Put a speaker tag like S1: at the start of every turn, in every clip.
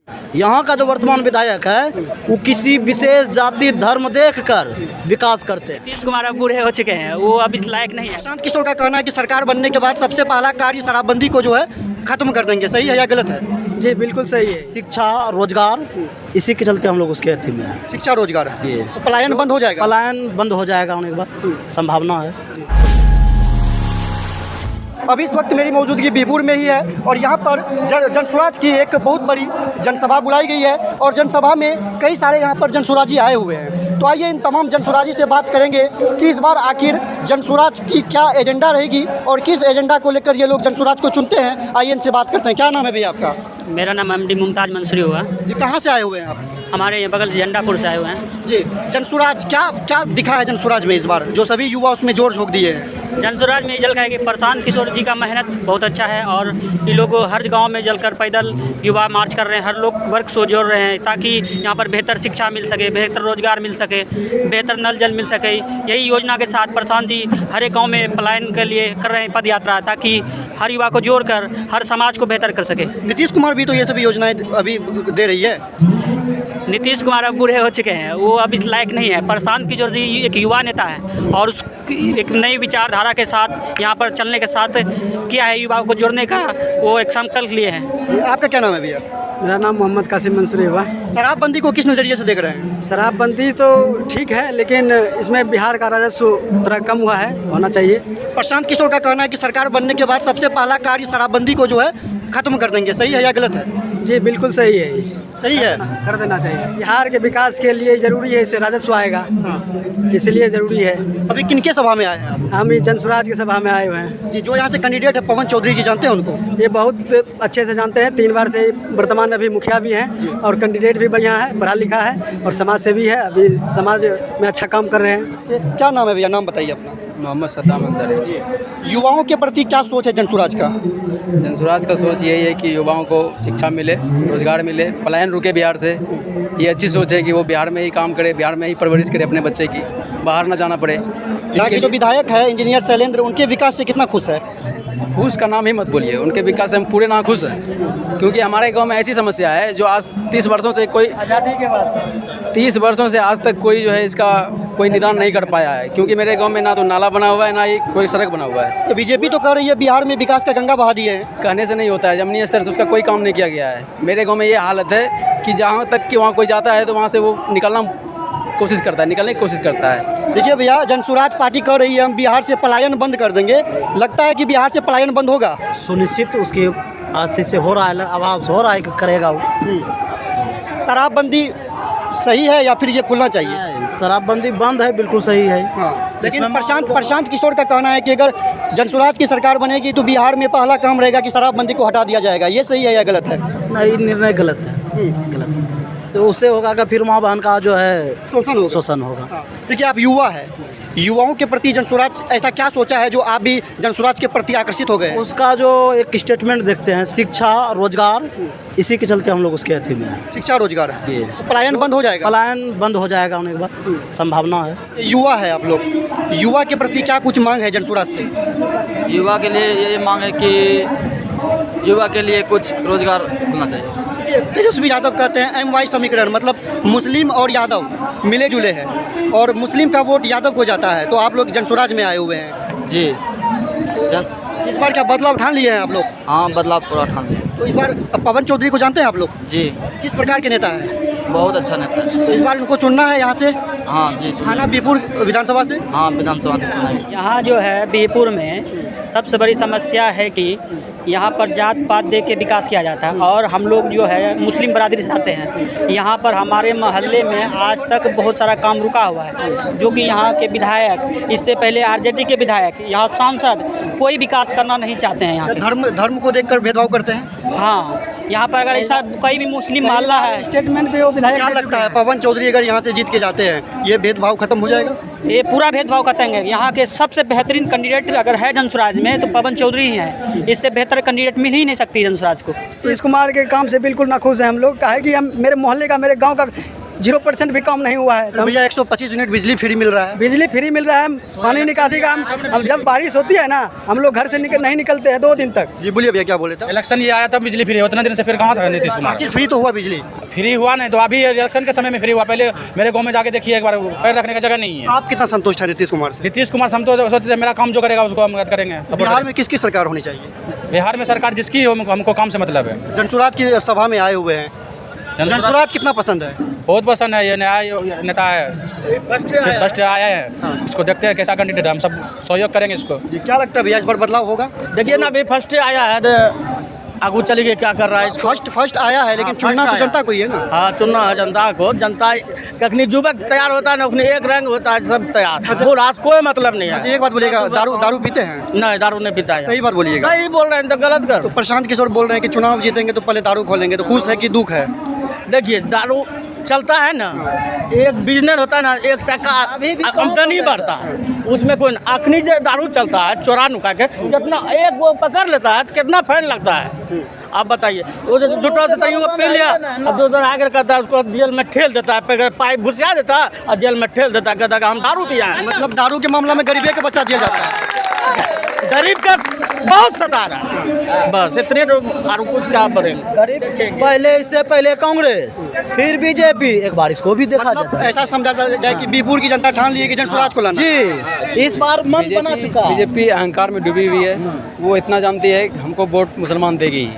S1: यहाँ का जो वर्तमान विधायक है वो किसी विशेष जाति धर्म देखकर विकास करते हैं।
S2: नीतीश कुमार अब बूढ़े हो चुके हैं, वो अब इस लायक नहीं है।
S3: प्रशांत किशोर का कहना है कि सरकार बनने के बाद सबसे पहला कार्य शराबबंदी को जो है खत्म कर देंगे। सही है या गलत है?
S1: जी बिल्कुल सही है। शिक्षा रोजगार इसी के चलते हम लोग उसके अथी में हैं।
S3: शिक्षा रोजगार
S1: जी।
S3: तो पलायन बंद हो जाएगा?
S1: पलायन बंद हो जाएगा होने के बाद संभावना है।
S3: अभी इस वक्त मेरी मौजूदगी बीहपुर में ही है और यहाँ पर जनसुराज की एक बहुत बड़ी जनसभा बुलाई गई है और जनसभा में कई सारे यहाँ पर जनसुराजी आए हुए हैं। तो आइए इन तमाम जनसुराजी से बात करेंगे कि इस बार आखिर जनसुराज की क्या एजेंडा रहेगी और किस एजेंडा को लेकर ये लोग जनसुराज को चुनते हैं। आइए इनसे बात करते हैं। क्या नाम है भैया आपका?
S2: मेरा नाम MD मुमताज मंसूरी हुआ।
S3: जी, कहाँ से आए हुए हैं आप?
S2: हमारे यहाँ बगल से झंडापुर से आए हुए हैं।
S3: जी, जनसुराज क्या क्या दिखा है जनसुराज में इस बार जो सभी युवा उसमें जोर झोंक दिए हैं?
S2: जनसुराज में जल है कि प्रशांत किशोर जी का मेहनत बहुत अच्छा है और ये लोग हर गांव में जलकर पैदल युवा मार्च कर रहे हैं। हर लोग वर्क से जोड़ रहे हैं ताकि यहाँ पर बेहतर शिक्षा मिल सके, बेहतर रोजगार मिल सके, बेहतर नल जल मिल सके। यही योजना के साथ प्रशांत जी हर एक गाँव में पलायन के लिए कर रहे हैं पद यात्रा, ताकि हर युवा को जोड़कर हर समाज को बेहतर कर सके।
S3: नीतीश कुमार भी तो ये सभी योजनाएं अभी दे रही है।
S2: नीतीश कुमार अब बूढ़े हो चुके हैं, वो अब इस लायक नहीं है। प्रशांत किशोर जी एक युवा नेता है और उस एक नई विचारधारा के साथ यहाँ पर चलने के साथ किया है, युवाओं को जोड़ने का वो एक संकल्प लिए हैं।
S3: आपका क्या नाम है भैया?
S4: मेरा नाम मोहम्मद कासिम मंसूरी हुआ।
S3: शराबबंदी को किस नज़रिए से देख रहे हैं?
S4: शराबबंदी तो ठीक है, लेकिन इसमें बिहार का राजस्व थोड़ा कम हुआ है, होना चाहिए।
S3: प्रशांत किशोर का कहना है कि सरकार बनने के बाद सबसे पहला कार्य शराबबंदी को जो है खत्म कर देंगे। सही है या गलत है?
S4: जी बिल्कुल सही है,
S3: सही है।
S4: कर देना चाहिए। बिहार के विकास के लिए ज़रूरी है, इससे राजस्व आएगा, इसलिए ज़रूरी है।
S3: अभी किनके सभा में आए हैं आप?
S4: हम ही जनसुराज की सभा में आए हुए हैं।
S3: जी, जो यहाँ से कैंडिडेट है पवन चौधरी जी, जानते हैं उनको?
S4: ये बहुत अच्छे से जानते हैं, 3 बार से वर्तमान में अभी मुखिया भी हैं और कैंडिडेट भी बढ़िया है, पढ़ा लिखा है और समाज सेवी है। अभी समाज में अच्छा काम कर रहे हैं।
S3: क्या नाम है भैया? नाम बताइए अपना।
S5: मोहम्मद सद्दाम अंसारी।
S3: युवाओं के प्रति क्या सोच है जनसुराज का?
S5: जनसुराज का सोच यही है कि युवाओं को शिक्षा मिले, रोजगार मिले, पलायन रुके बिहार से। ये अच्छी सोच है कि वो बिहार में ही काम करे, बिहार में ही परवरिश करे अपने बच्चे की, बाहर ना जाना पड़े।
S3: यहाँ के जो विधायक है इंजीनियर शैलेंद्र, उनके विकास से कितना खुश है?
S5: खुश का नाम ही मत बोलिए, उनके विकास से हम पूरे ना खुश हैं। क्योंकि हमारे गांव में ऐसी समस्या है जो आज 30 वर्षों से कोई
S4: आज़ादी के बाद
S5: 30 वर्षों से आज तक कोई जो है इसका कोई निदान नहीं कर पाया है। क्योंकि मेरे गांव में ना तो नाला बना हुआ है, ना ही कोई सड़क बना हुआ है।
S3: तो बीजेपी तो कह रही है बिहार में विकास का गंगा बहा दिए हैं।
S5: कहने से नहीं होता है, जमीनी स्तर से उसका कोई काम नहीं किया गया है। मेरे गाँव में ये हालत है कि जहाँ तक कि वहाँ कोई जाता है तो वहाँ से वो निकलने की कोशिश करता है।
S3: देखिए भैया, जनसुराज पार्टी कह रही है हम बिहार से पलायन बंद कर देंगे। लगता है कि बिहार से पलायन बंद होगा?
S1: सुनिश्चित उसके आज से हो रहा है, आवाज़ हो रहा है कि करेगा वो।
S3: शराबबंदी सही है या फिर ये खुलना चाहिए?
S1: शराबबंदी बंद है, बिल्कुल सही है।
S3: हाँ, लेकिन प्रशांत किशोर का कहना है कि अगर जनसुराज की सरकार बनेगी तो बिहार में पहला काम रहेगा कि शराबबंदी को हटा दिया जाएगा। ये सही है या गलत है?
S1: नहीं, निर्णय गलत है, गलत है। तो उससे होगा कि फिर माँ बहन का जो है शोषण होगा।
S3: देखिए, आप युवा है, युवाओं के प्रति जनसुराज ऐसा क्या सोचा है जो आप भी जनसुराज के प्रति आकर्षित हो गए हैं?
S1: उसका जो एक स्टेटमेंट देखते हैं, शिक्षा रोजगार, इसी के चलते हम लोग उसके अथी में हैं।
S3: शिक्षा रोजगार
S1: जी।
S3: तो पलायन बंद हो जाएगा?
S1: पलायन बंद हो जाएगा होने के बाद संभावना है।
S3: युवा है आप लोग, युवा के प्रति क्या कुछ मांग है जनसुराज से?
S6: युवा के लिए ये मांग है कि युवा के लिए कुछ रोजगार होना चाहिए।
S3: तेजस्वी यादव कहते हैं MY समीकरण, मतलब मुस्लिम और यादव मिले जुले हैं और मुस्लिम का वोट यादव को जाता है। तो आप लोग जनसुराज में आए हुए हैं
S6: जी।
S3: इस बार क्या बदलाव ठान लिए हैं आप लोग?
S6: हाँ, बदलाव पूरा ठान लिया।
S3: तो इस बार पवन चौधरी को जानते हैं आप लोग?
S6: जी।
S3: किस प्रकार के नेता है?
S6: बहुत अच्छा नेता है।
S3: तो इस बार उनको चुनना है यहाँ से?
S6: हाँ जी,
S3: थाना बीहपुर विधानसभा से?
S6: हाँ, विधानसभा से चुना है।
S2: यहाँ जो है बीहपुर में सबसे बड़ी समस्या है कि यहाँ पर जात पात दे के विकास किया जाता है और हम लोग जो है मुस्लिम बरादरी से आते हैं। यहाँ पर हमारे मोहल्ले में आज तक बहुत सारा काम रुका हुआ है, जो कि यहाँ के विधायक, इससे पहले RJD के विधायक, यहाँ सांसद कोई विकास करना नहीं चाहते हैं। यहाँ के
S3: धर्म को देखकर भेदभाव करते हैं।
S2: हाँ, यहाँ पर अगर ऐसा कोई भी मुस्लिम मोहल्ला है,
S4: स्टेटमेंट पे वो विधायक
S3: क्या लगता है पवन चौधरी अगर यहाँ से जीत के जाते हैं ये भेदभाव खत्म हो जाएगा?
S2: ये पूरा भेदभाव करेंगे। यहाँ के सबसे बेहतरीन कैंडिडेट अगर है जनसुराज में तो पवन चौधरी ही हैं। इससे बेहतर कैंडिडेट मिल ही नहीं सकती जनसुराज को।
S4: नीतीश कुमार के काम से बिल्कुल नाखुश हैं हम लोग। कहे कि हम मेरे मोहल्ले का, मेरे गांव का 0% भी कम नहीं हुआ है।
S3: तो भैया 125 यूनिट बिजली फ्री मिल रहा है।
S4: बिजली फ्री मिल रहा है, पानी निकासी का हम जब बारिश होती है ना, हम लोग घर से नहीं निकलते हैं 2 दिन तक।
S3: जी बोलिए भैया, क्या बोले थे?
S7: इलेक्शन ये आया तब बिजली फ्री, उतना दिन से फिर कहाँ था नीतीश कुमार?
S3: आखिर फ्री तो हुआ बिजली।
S7: फ्री हुआ नहीं तो अभी इलेक्शन के समय में फ्री हुआ। पहले मेरे गांव में जाके देखिए एक बार, पैर रखने का जगह नहीं है।
S3: आप कितना संतुष्ट है नीतीश कुमार से?
S7: नीतीश कुमार हम तो सोचते थे मेरा काम जो करेगा उसको हम मदद करेंगे।
S3: बिहार में किसकी सरकार होनी चाहिए?
S7: बिहार में सरकार जिसकी हो हमको काम से मतलब है।
S3: जनसुराज की सभा में आए हुए हैं, जनसुराज कितना पसंद है?
S7: बहुत पसंद है, ये नया नेता है, फर्स्ट आया है। इसको देखते हैं कैसा कैंडिडेट है, हम सब सहयोग करेंगे इसको।
S3: जी क्या लगता है भैया, इस बार बदलाव होगा?
S8: देखिए ना, अभी फर्स्ट आया है, आगू चलिए क्या कर रहा है इसको।
S3: फर्स्ट आया है, लेकिन चुनना तो जनता को ही है ना।
S8: हाँ, चुनना है जनता को। जनता कखनी युवक तैयार होता है ना, अपने एक रंग होता है, सब तैयार। वो रास कोई मतलब नहीं
S3: अच्छा
S8: है।
S3: एक बात बोलिएगा, दारू पीते हैं?
S8: नहीं, दारू नहीं पीता है।
S3: सही बात बोलिएगा।
S8: सही बोल रहे हैं तो गलत कर।
S3: तो प्रशांत किशोर बोल रहे हैं कि चुनाव जीतेंगे तो पहले दारू खोलेंगे, तो खुश है कि दुख है?
S8: देखिए, दारू चलता है ना, एक बिजनेस होता है ना, 1 टका आमदनी बढ़ता है उसमें। कोई अखनी जो दारू चलता है चोरा नुका के, कितना एक वो पकड़ लेता है तो कितना फाइन लगता है, आप बताइए। वो जो जुटा देता है पी लिया, अब 2 दिन आगे करता है, उसको जेल में ठेल देता है, पाइप घुसिया देता है और जेल में ठेल देता है, कहता है हम दारू पिया है।
S3: मतलब दारू के मामला में गरीबी का बच्चा जेल जाता है।
S8: गरीब का बहुत सता रहा है, बस इतने और कुछ क्या करेंगे।
S1: गरीब पहले, इससे पहले कांग्रेस, फिर बीजेपी, एक बार इसको भी देखा जाता है।
S3: ऐसा समझा जाए कि बीपुर की जनता ठान ली है कि जनसुराज को लाना।
S1: जी इस बार मन बना चुका है।
S5: बीजेपी अहंकार में डूबी हुई है। वो इतना जानती है कि हमको वोट मुसलमान देगी,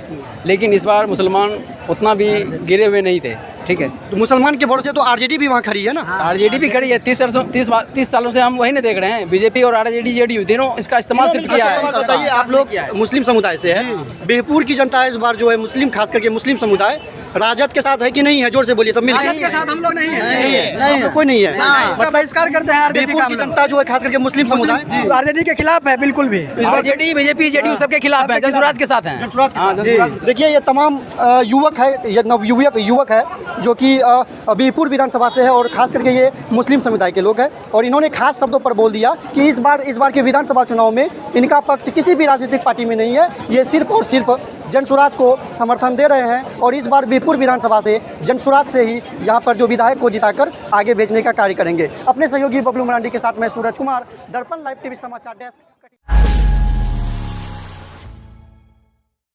S5: लेकिन इस बार मुसलमान उतना भी गिरे हुए नहीं थे। ठीक है,
S3: तो मुसलमान के भरोसे तो आरजेडी भी वहाँ खड़ी है ना।
S5: आरजेडी भी खड़ी है। 30 सालों से हम वही नहीं देख रहे हैं। बीजेपी और आरजेडी जेडीयू तीनों इसका इस्तेमाल सिर्फ किया है।
S3: बताइए, आप लोग मुस्लिम समुदाय से है, बेहपुर की जनता इस बार जो है मुस्लिम, खास करके मुस्लिम समुदाय राजद के साथ है कि नहीं है? जोर से बोलिए सब मिलकर।
S4: राजद के साथ हम लोग नहीं है,
S3: नहीं, कोई नहीं है।
S4: मतलब बहिष्कार करते हैं आरजेडी
S3: बेहपुर
S4: का।
S3: की जनता जो है खास करके मुस्लिम समुदाय
S4: आरजेडी के खिलाफ है, बिल्कुल भी।
S5: आरजेडी, बीजेपी, जेडीयू सबके खिलाफ है, जनसुराज के साथ हैं।
S3: जनसुराज के
S5: हाँ,
S3: साथ।
S5: जनसुराज।
S3: देखिए ये तमाम युवक है, ये युवक है जो कि बीरपुर विधानसभा से है और खास करके ये मुस्लिम समुदाय के लोग हैं, और इन्होंने खास शब्दों पर बोल दिया कि इस बार के विधानसभा चुनाव में इनका पक्ष किसी भी राजनीतिक पार्टी में नहीं है, ये सिर्फ और सिर्फ जनसुराज को समर्थन दे रहे हैं, और इस बार बीरपुर विधानसभा से जनसुराज से ही यहाँ पर जो विधायक को जिताकर आगे भेजने का कार्य करेंगे। अपने सहयोगी बबलू मरांडी के साथ मैं सूरज कुमार, दर्पण लाइव टीवी समाचार डेस्क।